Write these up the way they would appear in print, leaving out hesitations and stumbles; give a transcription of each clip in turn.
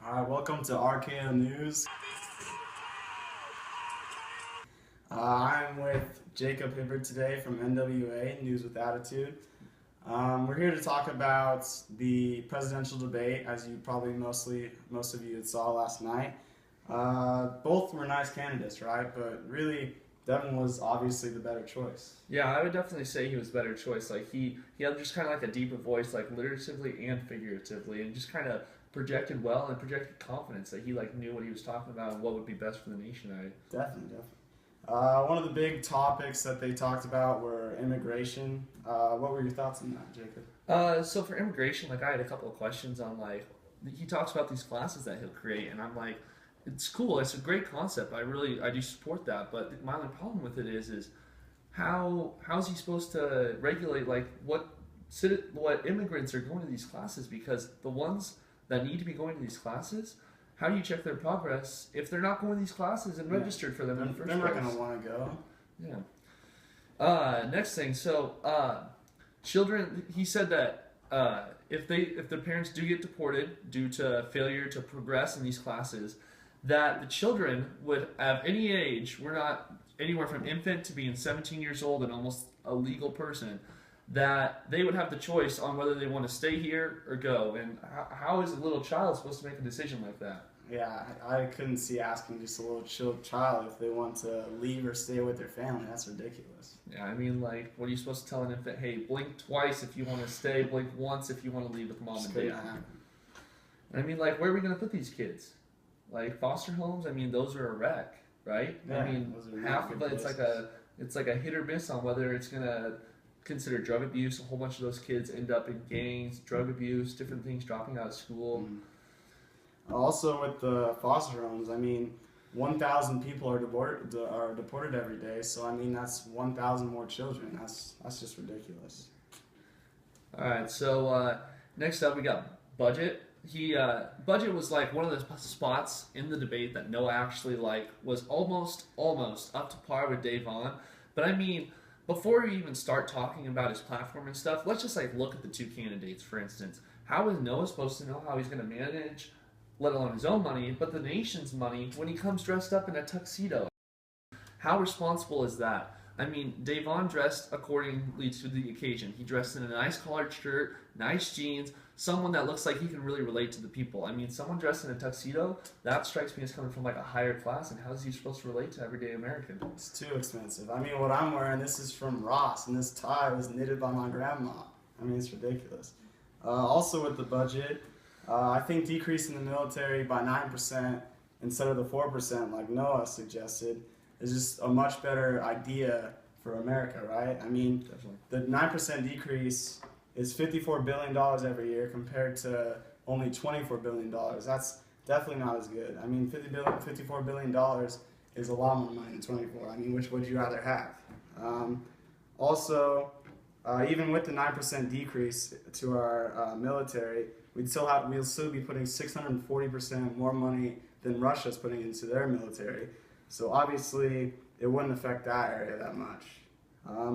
Alright, welcome to RKO News. I'm with Jacob Hibbert today from NWA, News with Attitude. We're here to talk about the presidential debate, as you probably most of you saw last night. Both were nice candidates, right? But really, Devin was obviously the better choice. Yeah, I would definitely say he was a better choice. Like he had just kind of like a deeper voice, like literatively and figuratively, and just kind of projected well and projected confidence that he like knew what he was talking about and what would be best for the nation. Definitely. One of the big topics that they talked about were immigration. What were your thoughts on that, Jacob? So for immigration, like I had a couple of questions on like he talks about these classes that he'll create, and I'm like, it's cool, it's a great concept. I do support that, but my only problem with it is how's he supposed to regulate like what immigrants are going to these classes, because the ones that need to be going to these classes, how do you check their progress if they're not going to these classes and registered for them in the first place? They're not going to want to go. Yeah. Next thing, so children. He said that if the parents do get deported due to failure to progress in these classes, that the children would have any age. We're not anywhere from infant to being 17 years old and almost a legal person, that they would have the choice on whether they want to stay here or go. And how is a little child supposed to make a decision like that? Yeah, I couldn't see asking just a little child if they want to leave or stay with their family. That's ridiculous. Yeah, I mean, like, what are you supposed to tell an infant? Hey, blink twice if you want to stay, blink once if you want to leave with mom and dad. I mean, like, where are we going to put these kids? Like, foster homes? I mean, those are a wreck, right? Yeah, I mean, half of it, it's like a hit or miss on whether it's going to consider drug abuse. A whole bunch of those kids end up in gangs, drug abuse, different things, dropping out of school. Also, with the foster homes, I mean, 1,000 people are deported every day. So I mean, that's 1,000 more children. That's just ridiculous. All right. So next up, we got budget. Budget was like one of the spots in the debate that Noah actually like was almost up to par with Dave Vaughn. But I mean, before we even start talking about his platform and stuff, let's just like look at the two candidates. For instance, how is Noah supposed to know how he's going to manage, let alone his own money, but the nation's money when he comes dressed up in a tuxedo? How responsible is that? I mean, Dave Vaughn dressed accordingly to the occasion. He dressed in a nice collared shirt, nice jeans, someone that looks like he can really relate to the people. I mean, someone dressed in a tuxedo, that strikes me as coming from like a higher class, and how is he supposed to relate to everyday American? It's too expensive. I mean, what I'm wearing, this is from Ross, and this tie was knitted by my grandma. I mean, it's ridiculous. Also with the budget, I think decreasing the military by 9% instead of the 4% like Noah suggested is just a much better idea for America, right? I mean, Definitely. The 9% decrease is $54 billion every year compared to only $24 billion. That's definitely not as good. I mean, $54 billion is a lot more money than 24. I mean, which would you rather have? Also, even with the 9% decrease to our military, we'll still be putting 640% more money than Russia's putting into their military. So obviously, it wouldn't affect that area that much.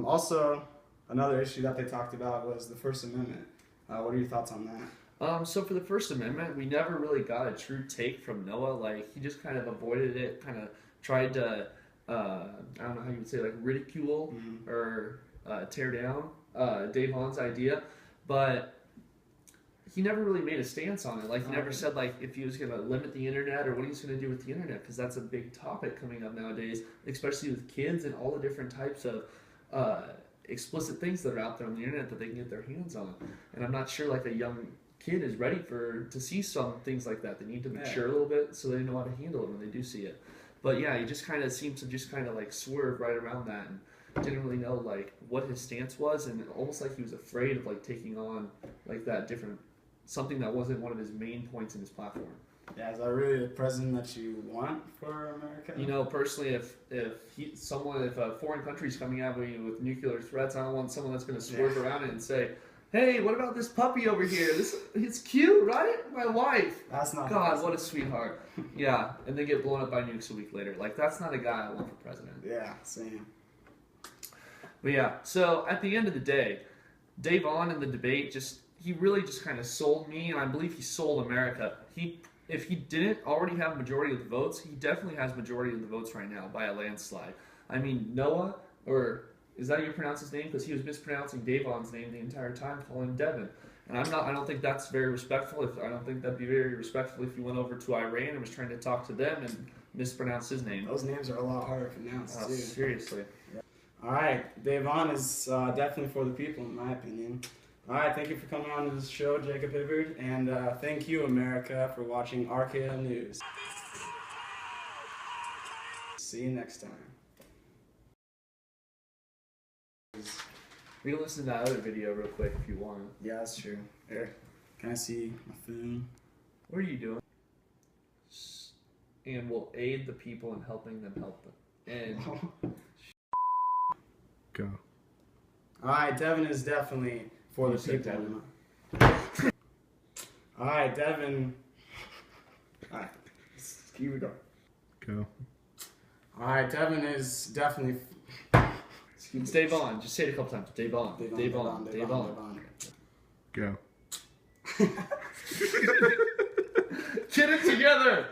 Also, another issue that they talked about was the First Amendment. What are your thoughts on that? So for the First Amendment, we never really got a true take from Noah. Like, he just kind of avoided it, kind of tried to, I don't know how you would say, like ridicule or tear down Dave Vaughn's idea, but he never really made a stance on it. Like, he never said like if he was going to limit the internet or what he's going to do with the internet, because that's a big topic coming up nowadays, especially with kids and all the different types of explicit things that are out there on the internet that they can get their hands on. And I'm not sure like a young kid is ready to see some things like that. They need to mature a little bit so they know how to handle it when they do see it. But yeah, he just kind of seemed to just kind of like swerve right around that and didn't really know like what his stance was, and almost like he was afraid of like taking on like that different something that wasn't one of his main points in his platform. Yeah, is that really the president that you want for America? You know, personally, if a foreign country's coming at me with nuclear threats, I don't want someone that's going to swerve around it and say, "Hey, what about this puppy over here? It's cute, right? My wife." That's not. God, what a sweetheart. Yeah, and then get blown up by nukes a week later. Like, that's not a guy I want for president. Yeah, same. But yeah, so at the end of the day, Dave Vaughn in the debate he really just kind of sold me, and I believe he sold America. He if he didn't already have majority of the votes, he definitely has majority of the votes right now by a landslide. I mean, Noah, or is that how you pronounce his name? Because he was mispronouncing Davon's name the entire time, calling him Devin. And I don't think that's very respectful. I don't think that'd be very respectful if you went over to Iran and was trying to talk to them and mispronounced his name. Those names are a lot harder to pronounce, too. Seriously. Yeah. All right, Davon is definitely for the people, in my opinion. All right, thank you for coming on to this show, Jacob Hibbard, and thank you, America, for watching RKO News. See you next time. We can listen to that other video real quick if you want. Yeah, that's true. Here, can I see my phone? What are you doing? And will aid the people in helping them help them. And go. All right, Devin is definitely for the people. All right, Devin. All right, here we go. Go. All right, Devin is definitely. It's Davon. Just say it a couple times. Davon. Davon. Go. Get it together!